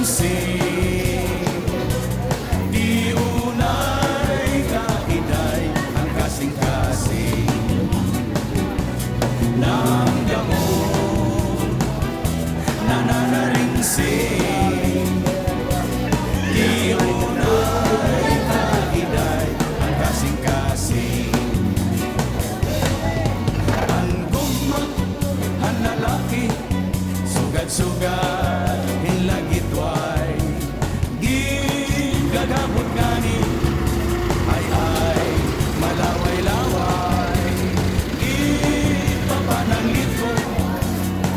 ringsing. Di unay kaiday ang kasing-kasing ng gamot na nanaringsing. Di unay kaiday ang kasing-kasing. Ang gugma, ang lalaki, sugat-sugat, hinlagitway, gagabot gani, ay, malaway-laway, ipapananglit ko,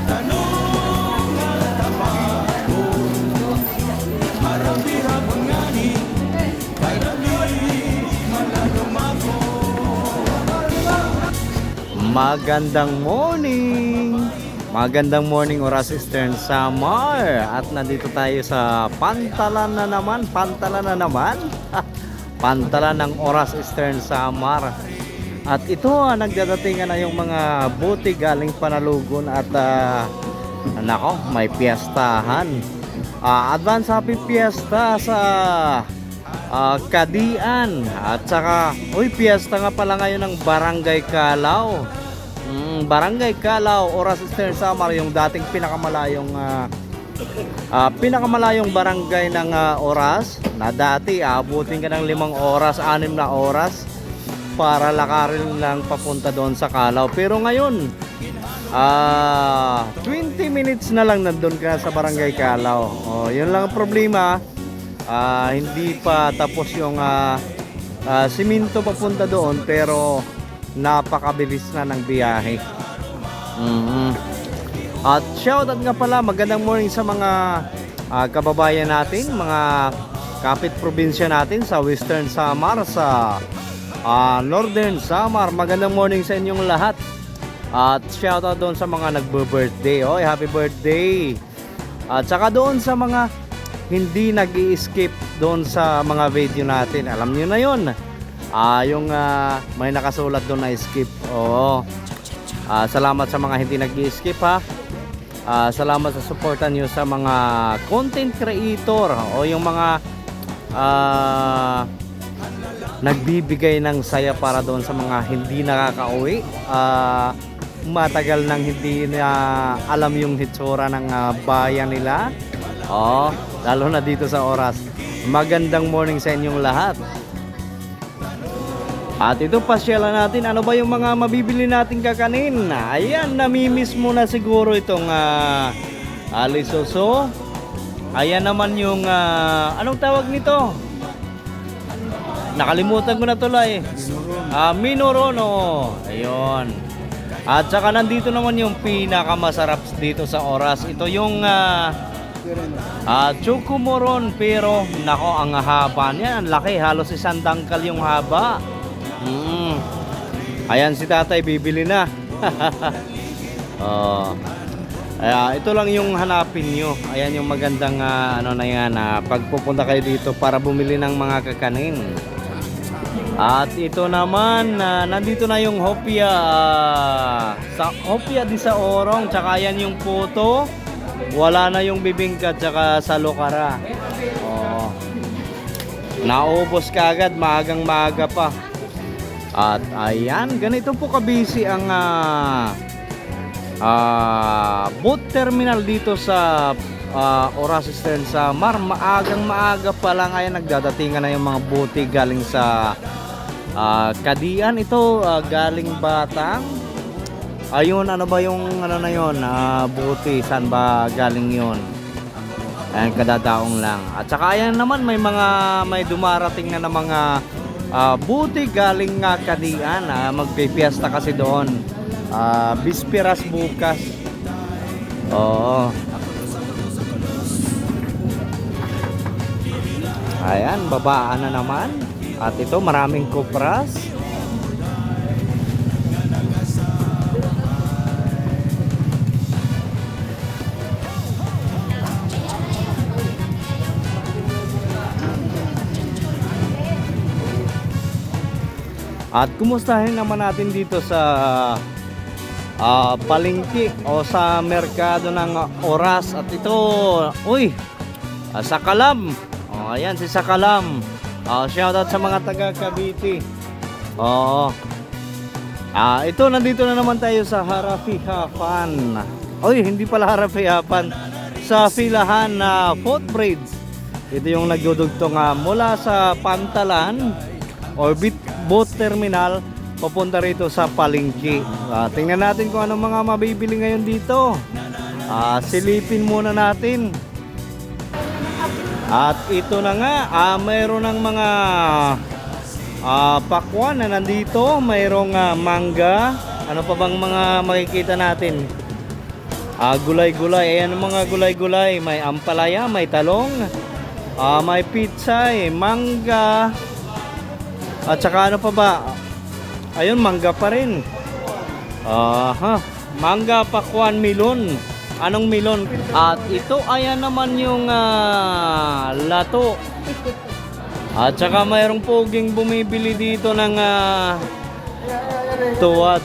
tanong at tapakon, harap-hirapon gani, kay dali, malalumako. Magandang morning! Magandang morning, Oras Eastern Samar. At nandito tayo sa pantalan na naman. Pantalan ng Oras Eastern Samar. At ito, nagdadatingan na yung mga buti galing Panalugon. At nako, may piyestahan. Advance happy fiesta sa Kadian. At saka, piyesta nga pala ngayon ng Barangay Calao. Barangay Calao, Oras Eastern Samar, yung dating pinakamalayong barangay ng Oras, na dati abutin ka ng 5 oras, 6 na oras para lakarin lang papunta doon sa Calao. Pero ngayon 20 minutes na lang nandun ka sa Barangay Calao. Yun lang ang problema, hindi pa tapos yung siminto papunta doon, pero napakabilis na ng biyahe. At shoutout nga pala, magandang morning sa mga kababayan natin, mga kapit probinsya natin sa Western Samar, sa Northern Samar. Magandang morning sa inyong lahat. At shoutout doon sa mga nagbe-birthday. Happy birthday. At saka doon sa mga hindi nag-i-skip doon sa mga video natin. Alam niyo na yun. Yung may nakasulat doon na skip. Salamat sa mga hindi nag-i-skip, ha. Salamat sa suportan nyo sa mga content creator o yung mga nagbibigay ng saya para doon sa mga hindi nakakauwi, matagal nang hindi na alam yung hitsura ng bayan nila, lalo na dito sa Oras. Magandang morning sa inyong lahat. At ito, pasyalan natin, ano ba yung mga mabibili natin kakanin. Ayan, namimiss mo na siguro itong alisoso. Ayan naman yung anong tawag nito? Nakalimutan ko na tuloy. Minorono. Ayun. At saka nandito naman yung pinakamasarap dito sa Oras. Ito yung Chocomoron, pero nako, ang haba niya, ang laki, halos 1 dangkal yung haba. Ayan, si tatay bibili na. Ito lang yung hanapin nyo. Ayan yung magandang pagpupunta kayo dito para bumili ng mga kakanin. At ito naman, nandito na yung hopia, sa hopia di sa Orong. Tsaka ayan yung puto. Wala na yung bibingka tsaka sa lokara. Naubos ka agad, maagang maaga pa. At ayan, ganito po kabisi ang boat terminal dito sa Oras Eastern Samar. Maagang maaga pa lang, ayan, nagdadatingan na yung mga bote galing sa Kadian. Ito galing Batang. Ayun, ano ba yung na yun, bote, saan ba galing yun? Ayan, kadadaong lang. At saka ayan naman, may dumarating na mga buti galing Kadian. Magpipiesta kasi doon, bisperas bukas. Ayan, babaan na naman. At ito, maraming kupras. At kumustahin naman natin dito sa palengke o sa merkado ng Oras. At ito, Sakalam. Oh, ayan si Sakalam. Shoutout sa mga taga Cavite. Oo. Ito nandito na naman tayo sa Harapihapan. Oy, hindi pala Harapihapan. Sa Filahan na Footbridge. Ito yung nagdudugtong mula sa Pantalan or boat terminal papunta rito sa Palengke. Tingnan natin kung anong mga mabibili ngayon dito. Silipin muna natin. At ito na nga, mayroon ng mga pakwan na nandito. Mayroong mangga. Ano pa bang mga makikita natin? Gulay-gulay. Ayan ang mga gulay-gulay. May ampalaya, may talong, may pizza, mangga. At saka ano pa ba? Ayun, mangga pa rin. Mangga, pakwan, melon. Anong melon? At ito, ayan naman yung lato. At saka mayroong poging bumibili dito ng tuwad.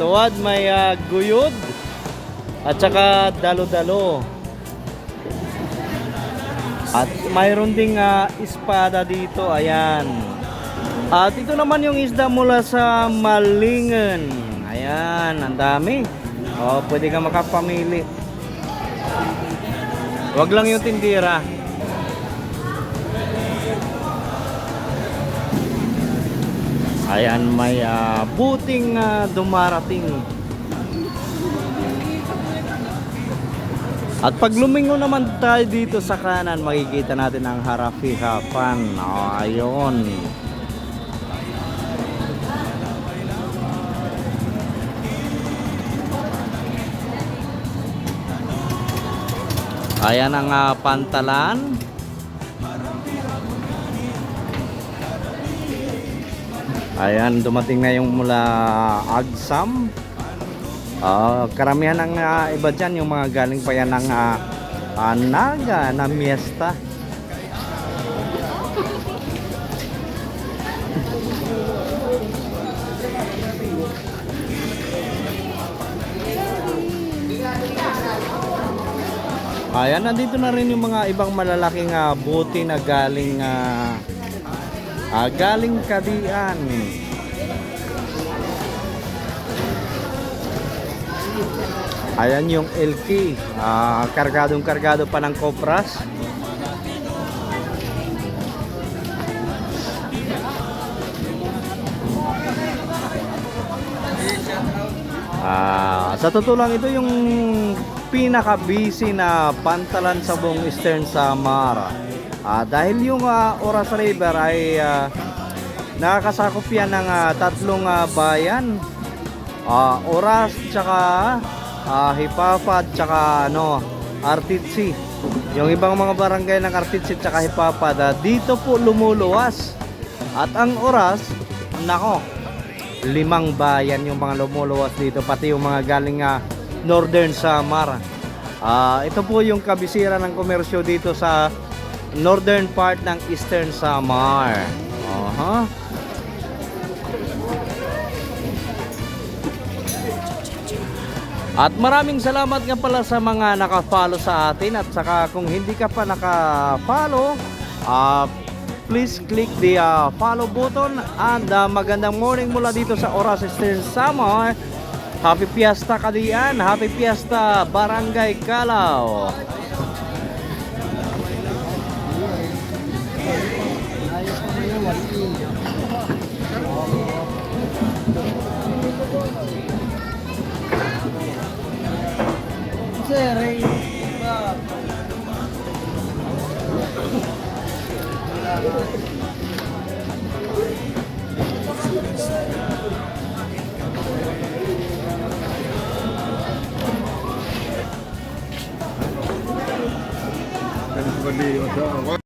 Tuwad, may guyod. At saka dalo-dalo. At mayroon ding espada dito, ayan. At ito naman yung isda mula sa Malingan. Ayan, ang dami. Pwede ka makapamili. Wag lang yung tindira. Ayan, may buting dumarating. At pag lumingon naman tayo dito sa kanan, makikita natin ang Harapihapan. Ayun. Ayan ang Pantalan. Ayan, dumating na yung mula Agsam. Karamihan ng iba dyan, yung mga galing pa yan ng Naga na Miesta. Ayan, nandito na rin yung mga ibang malalaking bote na galing Kadian. Ayan yung LK, kargadong-kargado pa ng kopras. Sa totoo lang, ito yung pinaka-busy na pantalan sa buong Eastern Samar. Dahil yung Oras River ay nakakasakop yan ng tatlong bayan. Oras, tsaka Hipafad, tsaka Artitsi. Yung ibang mga barangay ng Artitsi tsaka Hipafad, dito po lumuluwas. At ang Oras, nako, 5 bayan yung mga lumuluwas dito, pati yung mga galing Northern Samar. Ito po yung kabisira ng komersyo dito sa northern part ng Eastern Samar. At maraming salamat nga pala sa mga naka-follow sa atin. At saka kung hindi ka pa naka-follow, please click the follow button. And magandang morning mula dito sa Oras Eastern Samar. Happy Fiesta Kadian, Happy Fiesta Barangay Calao. Everybody,